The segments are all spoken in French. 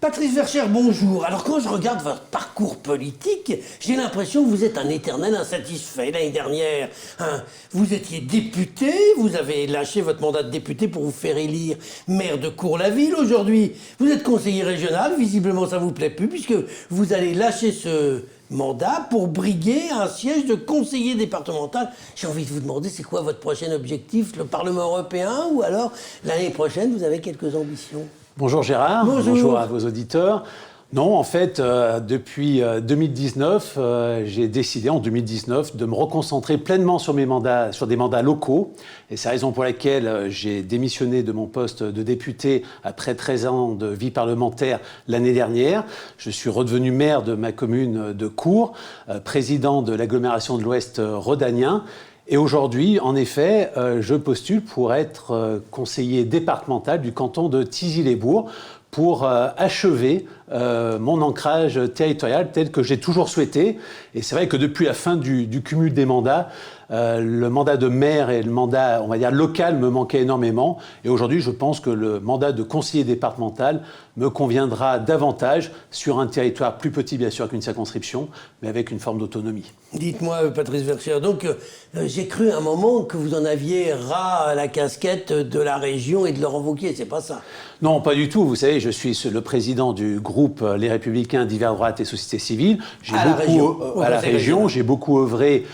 Patrice Verchères, bonjour. Alors quand je regarde votre parcours politique, j'ai l'impression que vous êtes un éternel insatisfait. L'année dernière, vous étiez député, vous avez lâché votre mandat de député pour vous faire élire maire de Cours-la-Ville. Aujourd'hui, vous êtes conseiller régional, visiblement ça vous plaît plus, puisque vous allez lâcher ce mandat pour briguer un siège de conseiller départemental. J'ai envie de vous demander, c'est quoi votre prochain objectif, le Parlement européen, ou alors l'année prochaine, vous avez quelques ambitions? Bonjour Gérard, bonjour à vos auditeurs. Non, en fait, depuis 2019, j'ai décidé en 2019 de me reconcentrer pleinement sur des mandats locaux. Et c'est la raison pour laquelle j'ai démissionné de mon poste de député après 13 ans de vie parlementaire l'année dernière. Je suis redevenu maire de ma commune de Cours, président de l'agglomération de l'Ouest rhodanien. Et aujourd'hui, en effet, je postule pour être conseiller départemental du canton de Thizy-les-Bourgs pour achever mon ancrage territorial tel que j'ai toujours souhaité. Et c'est vrai que depuis la fin du cumul des mandats, le mandat de maire et le mandat, on va dire, local me manquaient énormément. Et aujourd'hui, je pense que le mandat de conseiller départemental me conviendra davantage sur un territoire plus petit, bien sûr, qu'une circonscription, mais avec une forme d'autonomie. Dites-moi, Patrice Verchères, donc j'ai cru à un moment que vous en aviez ras à la casquette de la région et de Laurent Wauquiez, c'est pas ça? Non, pas du tout. Vous savez, je suis le président du groupe Les Républicains, Divers Droite et Société Civile. À la région, j'ai beaucoup œuvré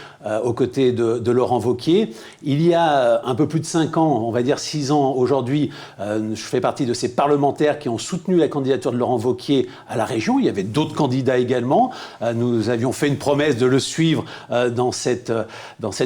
aux côtés de Laurent Wauquiez. Il y a un peu plus de 5 ans, on va dire 6 ans aujourd'hui, je fais partie de ces parlementaires qui ont soutenu la candidature de Laurent Wauquiez à la région. Il y avait d'autres candidats également. Nous avions fait une promesse de le suivre dans cette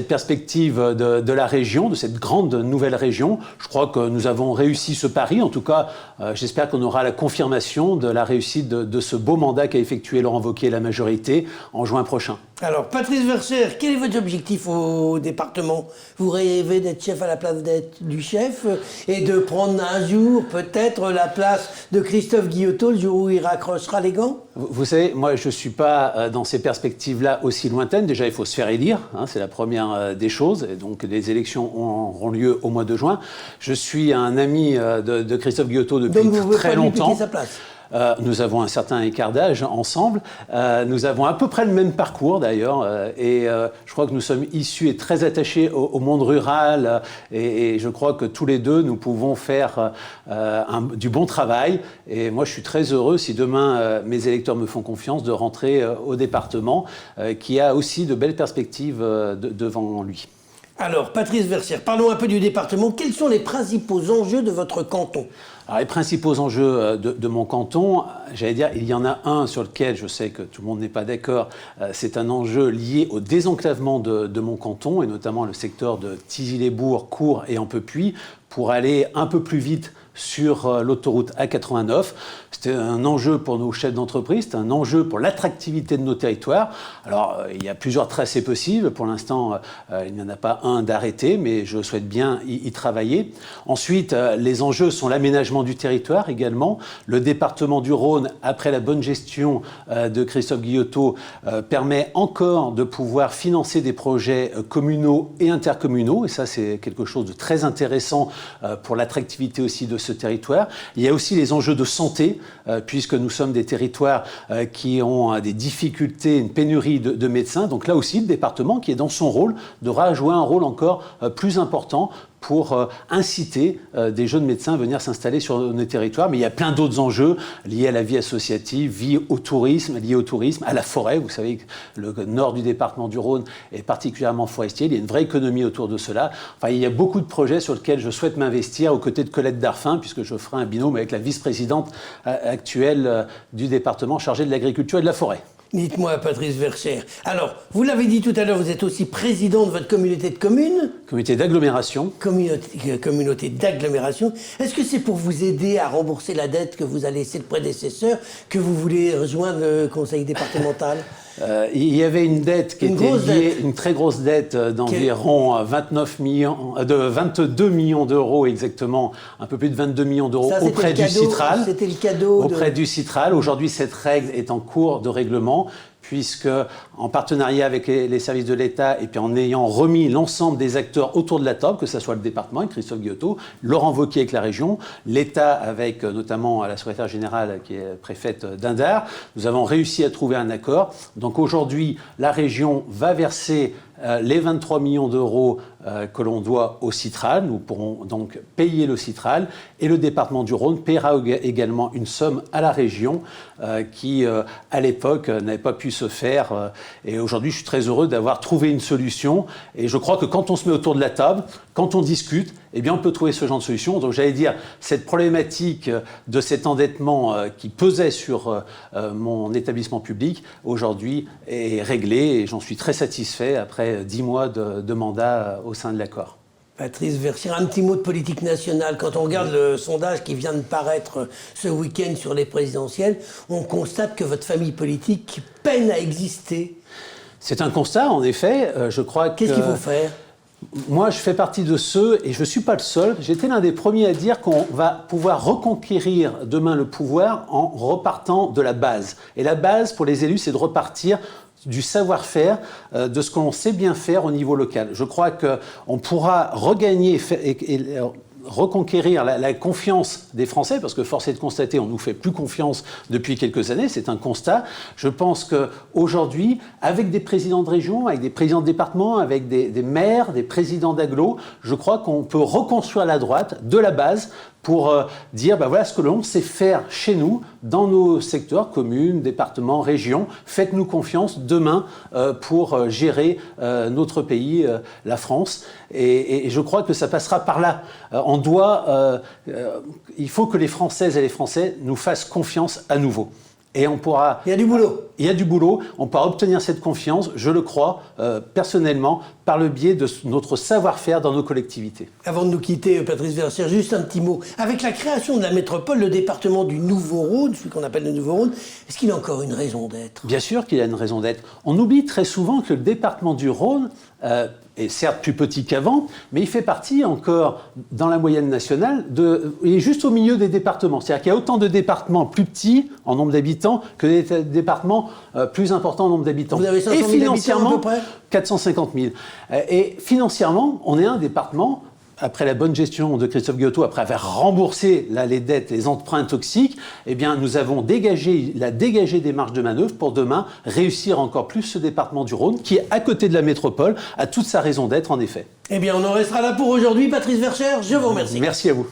perspective de la région, de cette grande nouvelle région. Je crois que nous avons réussi ce pari. En tout cas, j'espère qu'on aura la confirmation de la réussite de ce beau mandat qu'a effectué Laurent Wauquiez et la majorité en juin prochain. Alors, Patrice Verchères, quel est votre objectif au département? Vous rêvez d'être chef à la place du chef et de prendre un jour peut-être la place de Christophe Guillotot le jour où il raccrochera les gants? Vous savez, moi je ne suis pas dans ces perspectives-là aussi lointaines. Déjà, il faut se faire élire, c'est la première des choses. Et donc les élections auront lieu au mois de juin. Je suis un ami de Christophe Guillotot depuis donc vous très longtemps. Lui piquer sa place. Nous avons un certain écart d'âge ensemble. Nous avons à peu près le même parcours d'ailleurs. Je crois que nous sommes issus et très attachés au monde rural. Et je crois que tous les deux, nous pouvons faire du bon travail. Et moi, je suis très heureux, si demain mes électeurs me font confiance, de rentrer au département qui a aussi de belles perspectives devant lui. Alors, Patrice Verchères, parlons un peu du département. Quels sont les principaux enjeux de votre canton? Alors, les principaux enjeux de mon canton, j'allais dire, il y en a un sur lequel je sais que tout le monde n'est pas d'accord. C'est un enjeu lié au désenclavement de mon canton, et notamment le secteur de Thizy-les-Bourgs, Cours et Ampepuis, pour aller un peu plus vite sur l'autoroute A89. C'était un enjeu pour nos chefs d'entreprise, c'est un enjeu pour l'attractivité de nos territoires. Alors, il y a plusieurs tracés possibles. Pour l'instant, il n'y en a pas un d'arrêté, mais je souhaite bien y travailler. Ensuite, les enjeux sont l'aménagement du territoire également. Le département du Rhône, après la bonne gestion de Christophe Guillotot, permet encore de pouvoir financer des projets communaux et intercommunaux. Et ça, c'est quelque chose de très intéressant pour l'attractivité aussi de ce territoire. Il y a aussi les enjeux de santé, puisque nous sommes des territoires qui ont des difficultés, une pénurie de médecins. Donc là aussi, le département, qui est dans son rôle, devra jouer un rôle encore plus important pour inciter des jeunes médecins à venir s'installer sur nos territoires. Mais il y a plein d'autres enjeux liés à la vie associative, liés au tourisme, à la forêt. Vous savez que le nord du département du Rhône est particulièrement forestier. Il y a une vraie économie autour de cela. Enfin, il y a beaucoup de projets sur lesquels je souhaite m'investir aux côtés de Colette Darfin, puisque je ferai un binôme avec la vice-présidente actuelle du département chargée de l'agriculture et de la forêt. Dites-moi, Patrice Verchères. Alors, vous l'avez dit tout à l'heure, vous êtes aussi président de votre communauté de communes. Communauté d'agglomération. Communauté d'agglomération. Est-ce que c'est pour vous aider à rembourser la dette que vous a laissée le prédécesseur que vous voulez rejoindre le conseil départemental? Il y avait une dette qui était liée, une très grosse dette d'environ 22 millions d'euros exactement, un peu plus de 22 millions d'euros auprès du Citral. C'était le cadeau auprès du Citral. Aujourd'hui, cette règle est en cours de règlement, puisque en partenariat avec les services de l'État et puis en ayant remis l'ensemble des acteurs autour de la table, que ce soit le département avec Christophe Guillotot, Laurent Wauquiez avec la région, l'État avec notamment la secrétaire générale qui est préfète d'Indar, nous avons réussi à trouver un accord. Donc aujourd'hui, la région va verser les 23 millions d'euros que l'on doit au Citral. Nous pourrons donc payer le Citral et le département du Rhône paiera également une somme à la région qui, à l'époque, n'avait pas pu se faire. Et aujourd'hui, je suis très heureux d'avoir trouvé une solution. Et je crois que quand on se met autour de la table, quand on discute, eh bien, on peut trouver ce genre de solution. Donc, j'allais dire, cette problématique de cet endettement qui pesait sur mon établissement public, aujourd'hui, est réglée. Et j'en suis très satisfait après 10 mois de mandat au sein de l'accord. Patrice Versière, un petit mot de politique nationale. Quand on regarde le sondage qui vient de paraître ce week-end sur les présidentielles, on constate que votre famille politique peine à exister. C'est un constat, en effet. Je crois que... Qu'est-ce qu'il faut faire ? Moi, je fais partie de ceux, et je ne suis pas le seul, j'étais l'un des premiers à dire qu'on va pouvoir reconquérir demain le pouvoir en repartant de la base. Et la base, pour les élus, c'est de repartir du savoir-faire, de ce que l'on sait bien faire au niveau local. Je crois qu'on pourra regagner et reconquérir la confiance des Français, parce que force est de constater, on ne nous fait plus confiance depuis quelques années, c'est un constat. Je pense qu'aujourd'hui, avec des présidents de région, avec des présidents de département, avec des maires, des présidents d'agglo, je crois qu'on peut reconstruire la droite de la base pour dire, ben voilà ce que l'on sait faire chez nous, dans nos secteurs, communes, départements, régions. Faites-nous confiance demain pour gérer notre pays, la France. Et je crois que ça passera par là. Il faut que les Françaises et les Français nous fassent confiance à nouveau. Et on pourra... Il y a du boulot. Il y a du boulot. On pourra obtenir cette confiance, je le crois, personnellement, par le biais de notre savoir-faire dans nos collectivités. Avant de nous quitter, Patrice Versière, juste un petit mot. Avec la création de la métropole, le département du Nouveau-Rhône, celui qu'on appelle le Nouveau-Rhône, est-ce qu'il a encore une raison d'être ? Bien sûr qu'il a une raison d'être. On oublie très souvent que le département du Rhône est certes plus petit qu'avant, mais il fait partie encore, dans la moyenne nationale, il est juste au milieu des départements. C'est-à-dire qu'il y a autant de départements plus petits en nombre d'habitants que des départements plus importants en nombre d'habitants. Vous avez 500 000 habitants à peu près ? 450 000. Et financièrement, on est un département, après la bonne gestion de Christophe Guillotot, après avoir remboursé les dettes, les emprunts toxiques, eh bien, nous avons dégagé des marges de manœuvre pour demain réussir encore plus ce département du Rhône, qui est à côté de la métropole, a toute sa raison d'être en effet. Eh bien, on en restera là pour aujourd'hui. Patrice Versière, je vous remercie. Merci à vous.